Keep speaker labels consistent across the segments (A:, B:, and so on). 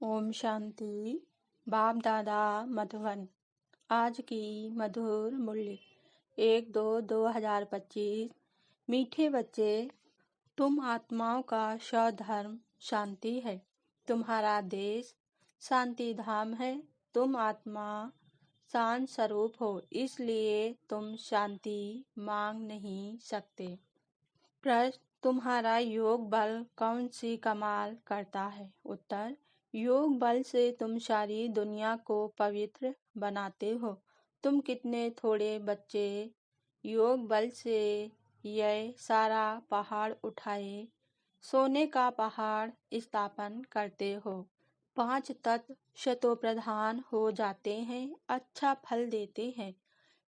A: ओम शांति। बाप दादा मधुबन। आज की मधुर मूल्य 1-2-2025। मीठे बच्चे, तुम आत्माओं का स्वधर्म शांति है। तुम्हारा देश शांति धाम है। तुम आत्मा शांत स्वरूप हो, इसलिए तुम शांति मांग नहीं सकते। प्रश्न, तुम्हारा योग बल कौन सी कमाल करता है? उत्तर, योग बल से तुम सारी दुनिया को पवित्र बनाते हो। तुम कितने थोड़े बच्चे योग बल से यह सारा पहाड़ उठाए सोने का पहाड़ स्थापन करते हो। 5 तत्व शतो प्रधान हो जाते हैं, अच्छा फल देते हैं।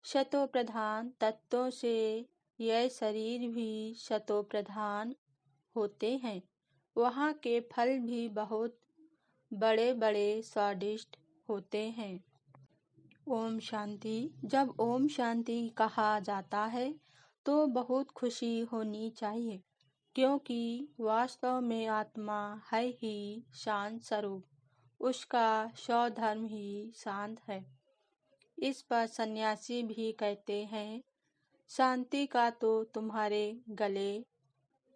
A: शतो प्रधान तत्वों से यह शरीर भी शतो प्रधान होते हैं। वहाँ के फल भी बहुत बड़े बड़े स्वादिष्ट होते हैं। ओम शांति। जब ओम शांति कहा जाता है तो बहुत खुशी होनी चाहिए, क्योंकि वास्तव में आत्मा है ही शांत स्वरूप। उसका स्वधर्म ही शांत है। इस पर सन्यासी भी कहते हैं, शांति का तो तुम्हारे गले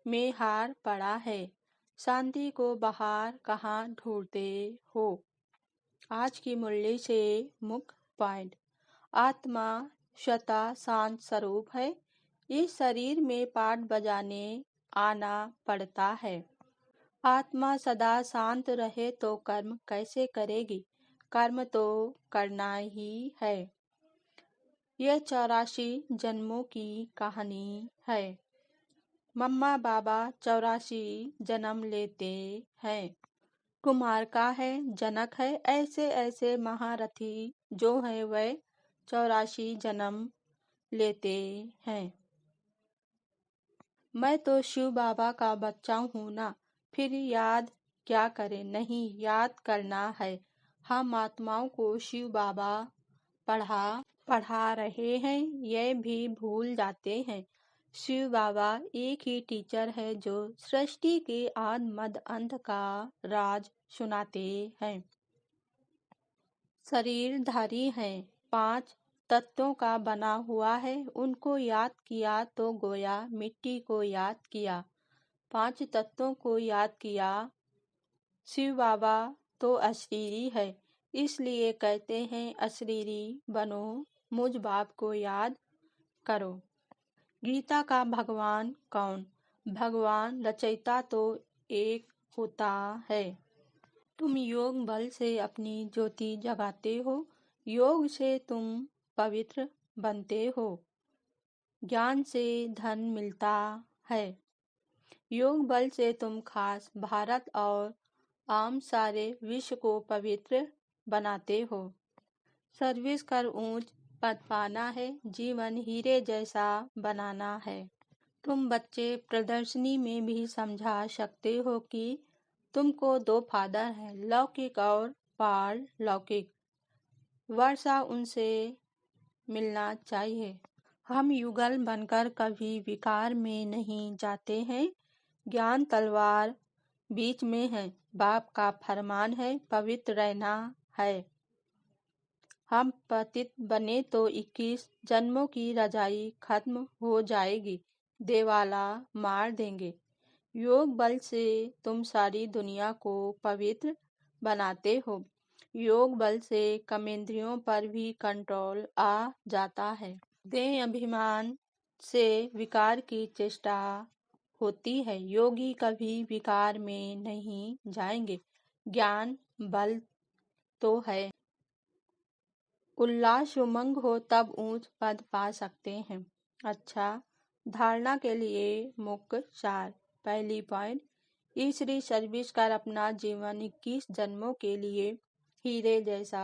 A: में हार पड़ा है, शांति को बाहर कहाँ ढूंढते हो। आज की मूल्य से मुख्य पॉइंट, आत्मा स्वतः शांत स्वरूप है। इस शरीर में पाठ बजाने आना पड़ता है। आत्मा सदा शांत रहे तो कर्म कैसे करेगी? कर्म तो करना ही है। यह 84 जन्मों की कहानी है। मम्मा बाबा 84 जन्म लेते हैं। कुमार का है, जनक है, ऐसे ऐसे महारथी जो है वह 84 जन्म लेते हैं। मैं तो शिव बाबा का बच्चा हूँ ना, फिर याद क्या करें? नहीं, याद करना है। हम आत्माओं को शिव बाबा पढ़ा रहे हैं, यह भी भूल जाते हैं। शिव बाबा एक ही टीचर है जो सृष्टि के आदि मध्य अंत का राज सुनाते हैं। शरीरधारी हैं, 5 तत्वों का बना हुआ है। उनको याद किया तो गोया मिट्टी को याद किया। 5 तत्वों को याद किया। शिव बाबा तो अशरीरी है, इसलिए कहते हैं अशरीरी बनो, मुझ बाप को याद करो। गीता का भगवान कौन? भगवान रचयिता तो एक होता है। तुम योग बल से अपनी ज्योति जगाते हो। योग से तुम पवित्र बनते हो। ज्ञान से धन मिलता है। योग बल से तुम खास भारत और आम सारे विश्व को पवित्र बनाते हो। सर्विस कर ऊंच पद पाना है, जीवन हीरे जैसा बनाना है। तुम बच्चे प्रदर्शनी में भी समझा सकते हो कि तुमको 2 फादर हैं, लौकिक और पारलौकिक। वर्षा उनसे मिलना चाहिए। हम युगल बनकर कभी विकार में नहीं जाते हैं। ज्ञान तलवार बीच में है। बाप का फरमान है, पवित्र रहना है। हम पतित बने तो 21 जन्मों की रजाई खत्म हो जाएगी, देवाला मार देंगे। योग बल से तुम सारी दुनिया को पवित्र बनाते हो। योग बल से कर्मेंद्रियों पर भी कंट्रोल आ जाता है। देह अभिमान से विकार की चेष्टा होती है। योगी कभी विकार में नहीं जाएंगे। ज्ञान बल तो है। उल्लास उमंग हो तब ऊंच पद पा सकते हैं। अच्छा, धारणा के लिए मुख्य सार। पहली पॉइंट, ईश्वरी सर्विस कर अपना जीवन 21 जन्मों के लिए हीरे जैसा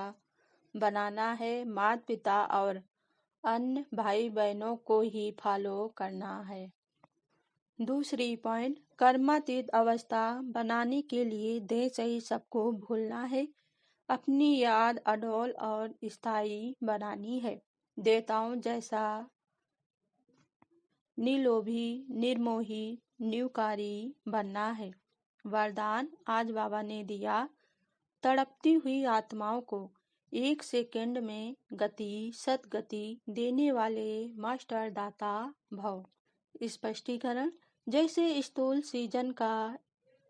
A: बनाना है। माता पिता और अन्य भाई बहनों को ही फॉलो करना है। दूसरी पॉइंट, कर्मातीत अवस्था बनाने के लिए देह सही सबको भूलना है। अपनी याद अडोल और स्थायी बनानी है। देवताओं जैसा निलोभी, निर्मोही, नियुकारी बनना है। वरदान आज बाबा ने दिया, तड़पती हुई आत्माओं को 1 सेकंड में गति सद्गति देने वाले मास्टर दाता भव। स्पष्टीकरण: जैसे स्थूल सीजन का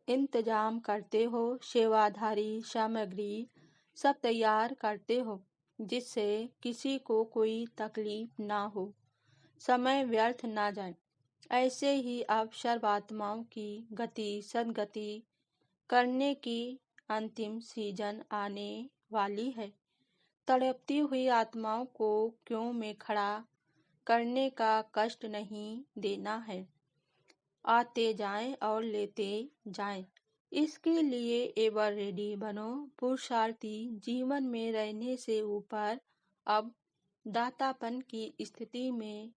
A: इंतजाम करते हो, सेवाधारी सामग्री सब तैयार करते हो जिससे किसी को कोई तकलीफ ना हो, समय व्यर्थ ना जाए, ऐसे ही अब सर्वात्माओं की गति सद्गति करने की अंतिम सीजन आने वाली है। तड़पती हुई आत्माओं को क्यों में खड़ा करने का कष्ट नहीं देना है। आते जाएं और लेते जाएं, इसके लिए एवर रेडी बनो। पुरुषार्थी जीवन में रहने से ऊपर अब दातापन की स्थिति में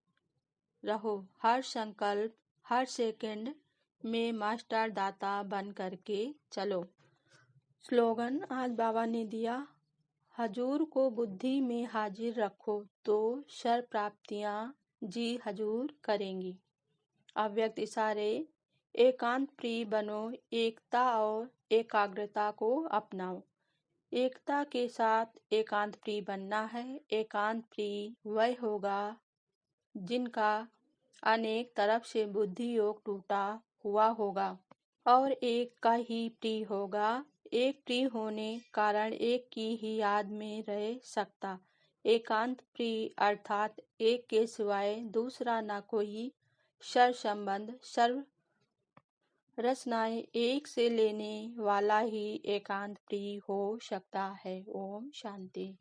A: रहो। हर संकल्प, हर सेकंड में मास्टर दाता बन करके चलो। स्लोगन आज बाबा ने दिया, हजूर को बुद्धि में हाजिर रखो तो सर्व प्राप्तियां जी हजूर करेंगी। अव्यक्त इशारे, एकांत प्रिय बनो, एकता और एकाग्रता को अपनाओ। एकता के साथ एकांत प्रिय बनना है। एकांत प्रिय वह होगा जिनका अनेक तरफ से बुद्धि योग टूटा हुआ होगा और एक का ही प्रिय होगा। एक प्रिय होने कारण एक की ही याद में रह सकता। एकांत प्रिय अर्थात एक के सिवाय दूसरा न कोई। सर्व संबंध, सर्व रचनाएं एक से लेने वाला ही एकांत प्रिय हो सकता है। ओम शांति।